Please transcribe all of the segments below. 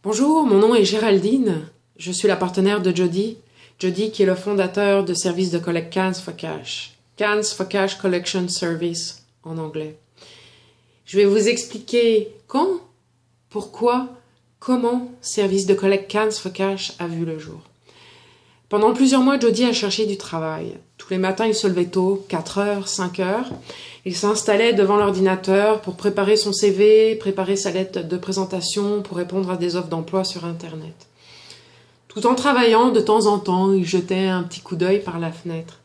Bonjour, mon nom est Géraldine. Je suis la partenaire de Jody. Jody qui est le fondateur de service de collecte Cans for Cash. Cans for Cash Collection Service en anglais. Je vais vous expliquer quand, pourquoi, comment service de collecte Cans for Cash a vu le jour. Pendant plusieurs mois, Jody a cherché du travail. Tous les matins, il se levait tôt, 4 heures, 5 heures. Il s'installait devant l'ordinateur pour préparer son CV, préparer sa lettre de présentation, pour répondre à des offres d'emploi sur Internet. Tout en travaillant, de temps en temps, il jetait un petit coup d'œil par la fenêtre.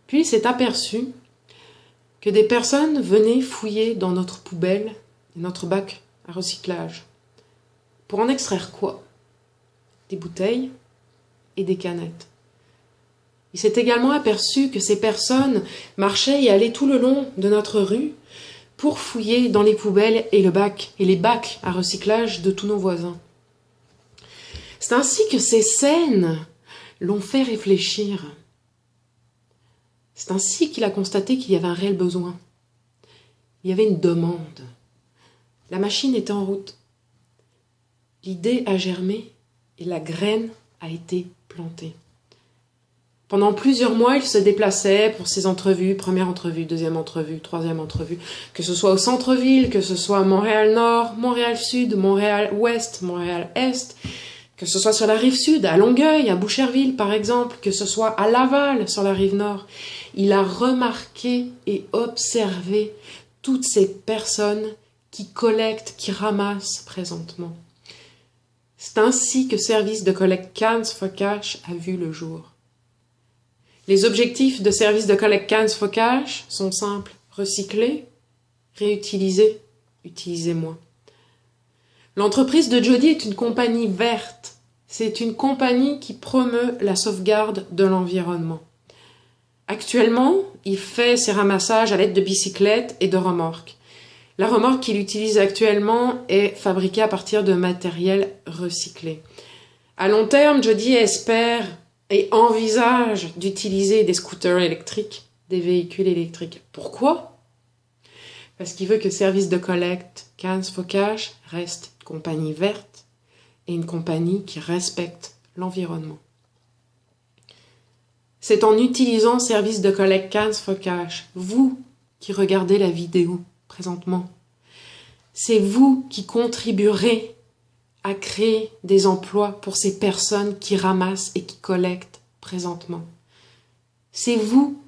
Puis il s'est aperçu que des personnes venaient fouiller dans notre poubelle et notre bac à recyclage. Pour en extraire quoi? Des bouteilles et des canettes. Il s'est également aperçu que ces personnes marchaient et allaient tout le long de notre rue pour fouiller dans les poubelles et les bacs à recyclage de tous nos voisins. C'est ainsi que ces scènes l'ont fait réfléchir. C'est ainsi qu'il a constaté qu'il y avait un réel besoin. Il y avait une demande. La machine était en route. L'idée a germé et la graine a été plantée. Pendant plusieurs mois, il se déplaçait pour ses entrevues, première entrevue, deuxième entrevue, troisième entrevue, que ce soit au centre-ville, que ce soit à Montréal-Nord, Montréal-Sud, Montréal-Ouest, Montréal-Est, que ce soit sur la rive sud, à Longueuil, à Boucherville par exemple, que ce soit à Laval, sur la rive nord. Il a remarqué et observé toutes ces personnes qui collectent, qui ramassent présentement. C'est ainsi que Service de collecte Cans for Cash a vu le jour. Les objectifs de Service de collecte Cans for Cash sont simples. Recycler, réutiliser, utiliser moins. L'entreprise de Jody est une compagnie verte. C'est une compagnie qui promeut la sauvegarde de l'environnement. Actuellement, il fait ses ramassages à l'aide de bicyclettes et de remorques. La remorque qu'il utilise actuellement est fabriquée à partir de matériel recyclé. À long terme, Jody espère et envisage d'utiliser des scooters électriques, des véhicules électriques. Pourquoi? Parce qu'il veut que Service de collecte Cans for Cash reste une compagnie verte et une compagnie qui respecte l'environnement. C'est en utilisant Service de collecte Cans for Cash, vous qui regardez la vidéo présentement, c'est vous qui contribuerez à créer des emplois pour ces personnes qui ramassent et qui collectent présentement. C'est vous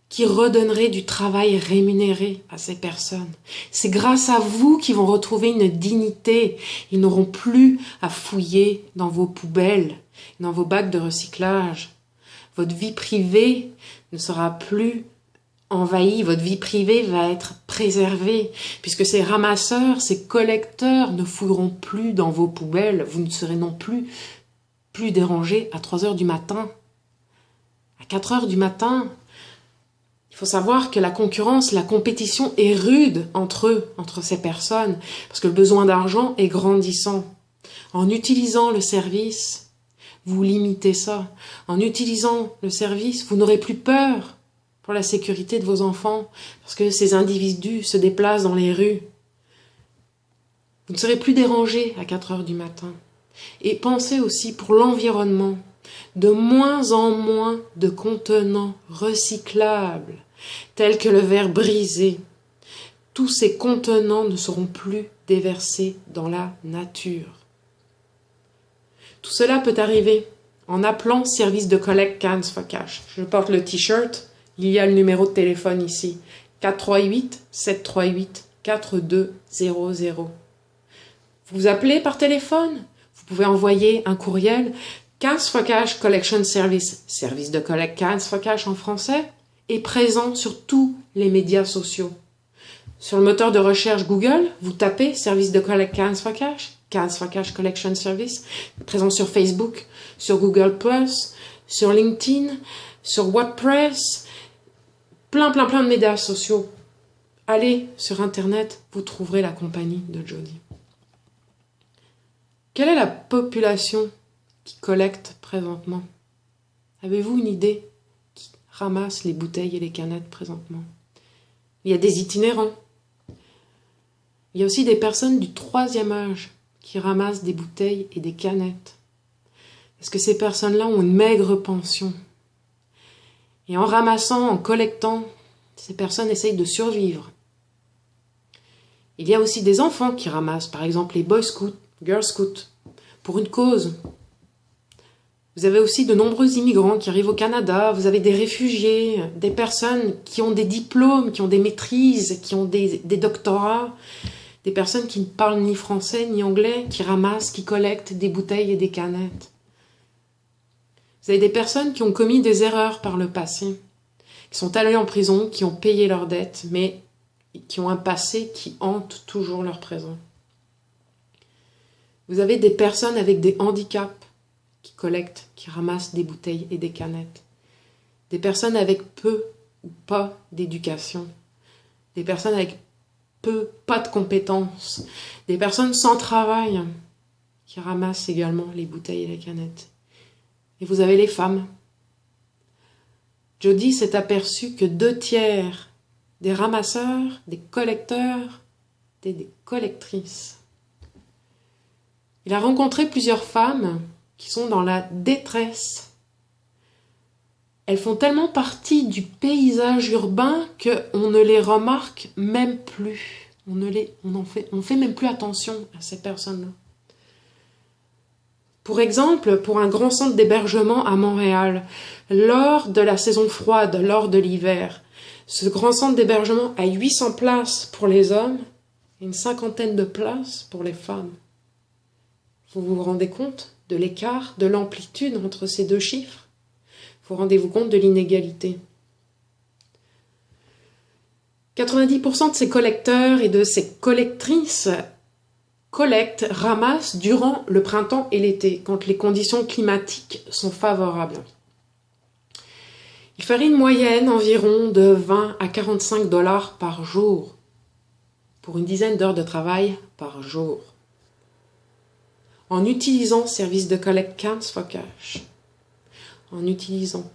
qui redonnerez du travail rémunéré à ces personnes. C'est grâce à vous qu'ils vont retrouver une dignité. Ils n'auront plus à fouiller dans vos poubelles, dans vos bacs de recyclage. Votre vie privée ne sera plus envahie, votre vie privée va être préservée, puisque ces ramasseurs, ces collecteurs ne fouilleront plus dans vos poubelles. Vous ne serez non plus dérangés à 3 heures du matin, à 4 heures du matin. Il faut savoir que la concurrence, la compétition est rude entre eux, entre ces personnes, parce que le besoin d'argent est grandissant. En utilisant le service, vous limitez ça. En utilisant le service, vous n'aurez plus peur pour la sécurité de vos enfants, parce que ces individus se déplacent dans les rues. Vous ne serez plus dérangés à 4 heures du matin. Et pensez aussi pour l'environnement, de moins en moins de contenants recyclables, tels que le verre brisé. Tous ces contenants ne seront plus déversés dans la nature. Tout cela peut arriver en appelant Service de collecte Cans for Cash. Je porte le t-shirt, il y a le numéro de téléphone ici, 438-738-4200. Vous appelez par téléphone, vous pouvez envoyer un courriel, Cans for Cash Collection Service, service de collecte Cans for Cash en français, est présent sur tous les médias sociaux. Sur le moteur de recherche Google, vous tapez service de collecte Cans for Cash Collection Service, présent sur Facebook, sur Google+, sur LinkedIn, sur WordPress, plein de médias sociaux. Allez sur Internet, vous trouverez la compagnie de Jody. Quelle est la population qui collecte présentement? Avez-vous une idée qui ramasse les bouteilles et les canettes présentement? Il y a des itinérants. Il y a aussi des personnes du 3e âge qui ramassent des bouteilles et des canettes. Parce que ces personnes-là ont une maigre pension. Et en ramassant, en collectant, ces personnes essayent de survivre. Il y a aussi des enfants qui ramassent, par exemple les Boy Scouts, Girl Scouts, pour une cause. Vous avez aussi de nombreux immigrants qui arrivent au Canada, vous avez des réfugiés, des personnes qui ont des diplômes, qui ont des maîtrises, qui ont des doctorats, des personnes qui ne parlent ni français ni anglais, qui ramassent, qui collectent des bouteilles et des canettes. Vous avez des personnes qui ont commis des erreurs par le passé, qui sont allées en prison, qui ont payé leurs dettes, mais qui ont un passé qui hante toujours leur présent. Vous avez des personnes avec des handicaps qui collectent, qui ramassent des bouteilles et des canettes. Des personnes avec peu ou pas d'éducation. Des personnes avec peu, pas de compétences. Des personnes sans travail qui ramassent également les bouteilles et les canettes. Et vous avez les femmes. Jody s'est aperçu que 2/3 des ramasseurs, des collecteurs, étaient des collectrices. Il a rencontré plusieurs femmes qui sont dans la détresse. Elles font tellement partie du paysage urbain qu'on ne les remarque même plus. On fait même plus attention à ces personnes-là. Pour exemple, pour un grand centre d'hébergement à Montréal, lors de la saison froide, lors de l'hiver, ce grand centre d'hébergement a 800 places pour les hommes et une 50aine de places pour les femmes. Vous vous rendez compte de l'écart, de l'amplitude entre ces deux chiffres? Vous rendez-vous compte de l'inégalité? 90% de ces collecteurs et de ces collectrices collectent, ramassent durant le printemps et l'été, quand les conditions climatiques sont favorables. Il ferait une moyenne environ de 20 à 45 $ par jour, pour une dizaine d'heures de travail par jour. En utilisant service de collecte Cans for Cash, en utilisant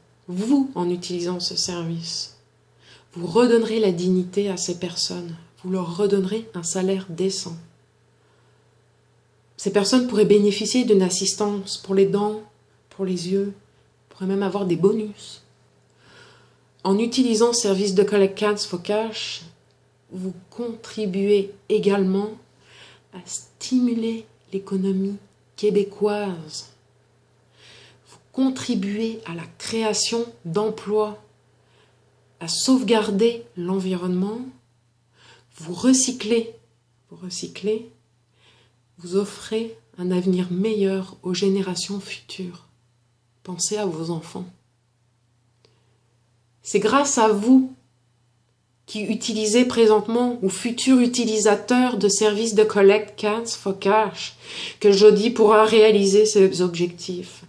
ce service, vous redonnerez la dignité à ces personnes, vous leur redonnerez un salaire décent. Ces personnes pourraient bénéficier d'une assistance pour les dents, pour les yeux, pourraient même avoir des bonus. En utilisant service de collecte Cans for Cash, vous contribuez également à stimuler l'économie québécoise. Vous contribuez à la création d'emplois, à sauvegarder l'environnement. Vous recyclez, vous offrez un avenir meilleur aux générations futures. Pensez à vos enfants. C'est grâce à vous qui utilisez présentement ou futurs utilisateurs de services de collecte Cans for Cash que Jody pourra réaliser ses objectifs.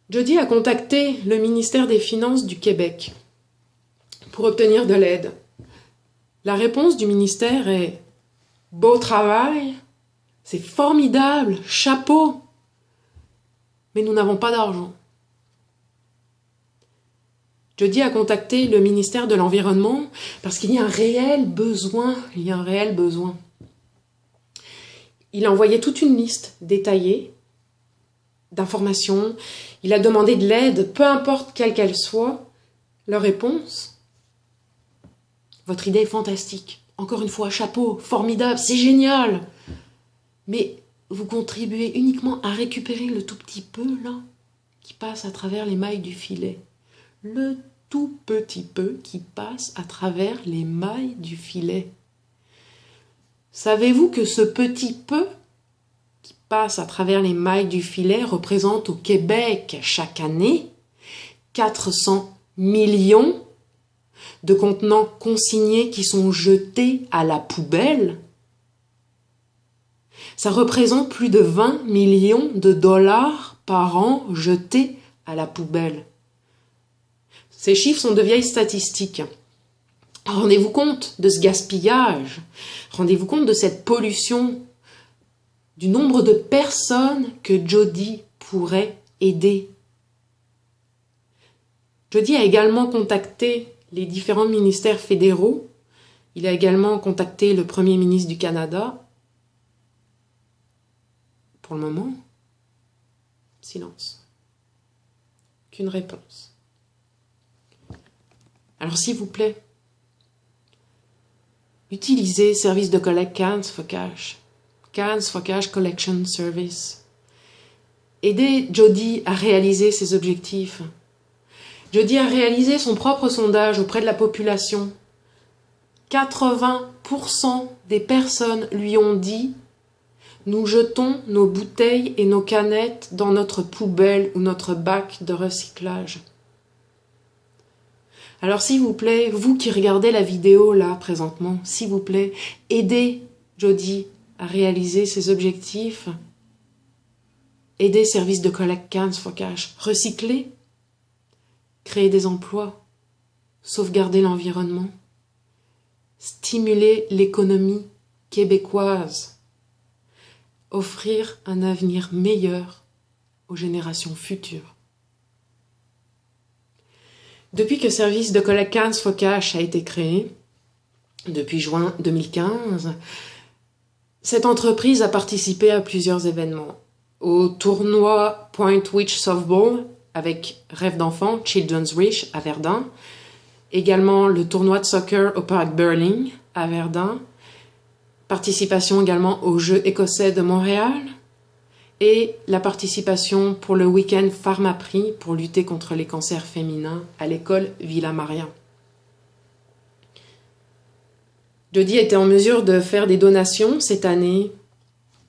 Jody a contacté le ministère des Finances du Québec pour obtenir de l'aide. La réponse du ministère est « Beau travail, c'est formidable, chapeau, mais nous n'avons pas d'argent. » Jody a contacté le ministère de l'Environnement parce qu'il y a un réel besoin. Il a envoyé toute une liste détaillée d'informations. Il a demandé de l'aide, peu importe quelle qu'elle soit. Leur réponse: votre idée est fantastique. Encore une fois, chapeau, formidable, c'est génial. Mais vous contribuez uniquement à récupérer le tout petit peu, là, qui passe à travers les mailles du filet. Le tout petit peu qui passe à travers les mailles du filet. Savez-vous que ce petit peu qui passe à travers les mailles du filet représente au Québec chaque année 400 millions de contenants consignés qui sont jetés à la poubelle? Ça représente plus de 20 millions de dollars par an jetés à la poubelle. Ces chiffres sont de vieilles statistiques. Rendez-vous compte de ce gaspillage, rendez-vous compte de cette pollution, du nombre de personnes que Jody pourrait aider. Jody a également contacté les différents ministères fédéraux. Il a également contacté le Premier ministre du Canada. Pour le moment, silence. Aucune réponse. Alors s'il vous plaît, utilisez service de collecte Cans for Cash. Cans for Cash Collection Service. Aidez Jody à réaliser ses objectifs. Jody a réalisé son propre sondage auprès de la population. 80% des personnes lui ont dit « Nous jetons nos bouteilles et nos canettes dans notre poubelle ou notre bac de recyclage. » Alors s'il vous plaît, vous qui regardez la vidéo là présentement, s'il vous plaît, aidez Jody à réaliser ses objectifs. Aidez Service de collecte Cans for Cash. Recycler, créer des emplois, sauvegarder l'environnement, stimuler l'économie québécoise, offrir un avenir meilleur aux générations futures. Depuis que Service de collecte Cans for Cash a été créé, depuis juin 2015, cette entreprise a participé à plusieurs événements. Au tournoi Point Witch Softball avec Rêve d'enfant, Children's Wish à Verdun, également le tournoi de soccer au Parc Burling à Verdun, participation également aux Jeux écossais de Montréal, et la participation pour le week-end Pharmaprix pour lutter contre les cancers féminins à l'école Villa Maria. Jody était en mesure de faire des donations cette année,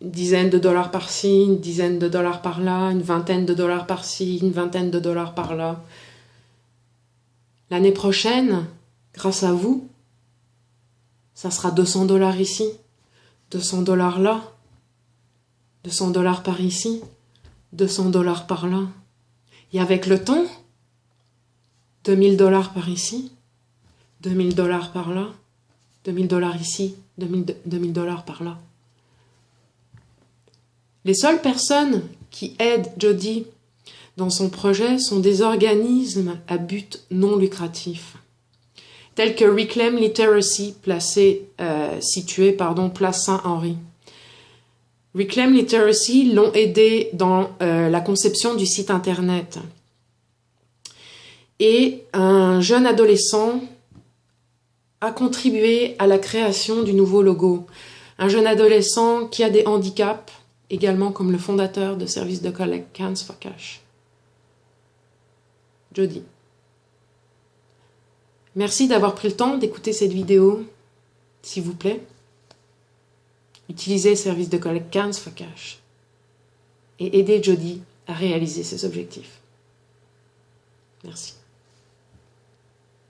une dizaine de dollars par-ci, une dizaine de dollars par-là, une vingtaine de dollars par-ci, une vingtaine de dollars par-là. L'année prochaine, grâce à vous, ça sera 200 dollars ici, 200 dollars là, 200 dollars par ici, 200 dollars par là. Et avec le temps, 2000 dollars par ici, 2000 dollars par là, 2000 dollars ici, 2000 dollars par là. Les seules personnes qui aident Jody dans son projet sont des organismes à but non lucratif, tels que Reclaim Literacy, situé place Saint-Henri. Reclaim Literacy l'ont aidé dans la conception du site internet. Et un jeune adolescent a contribué à la création du nouveau logo. Un jeune adolescent qui a des handicaps, également comme le fondateur de Service de collecte Cans for Cash. Jody. Merci d'avoir pris le temps d'écouter cette vidéo, s'il vous plaît. Utilisez Service de collecte Cans for Cash et aidez Jody à réaliser ses objectifs. Merci.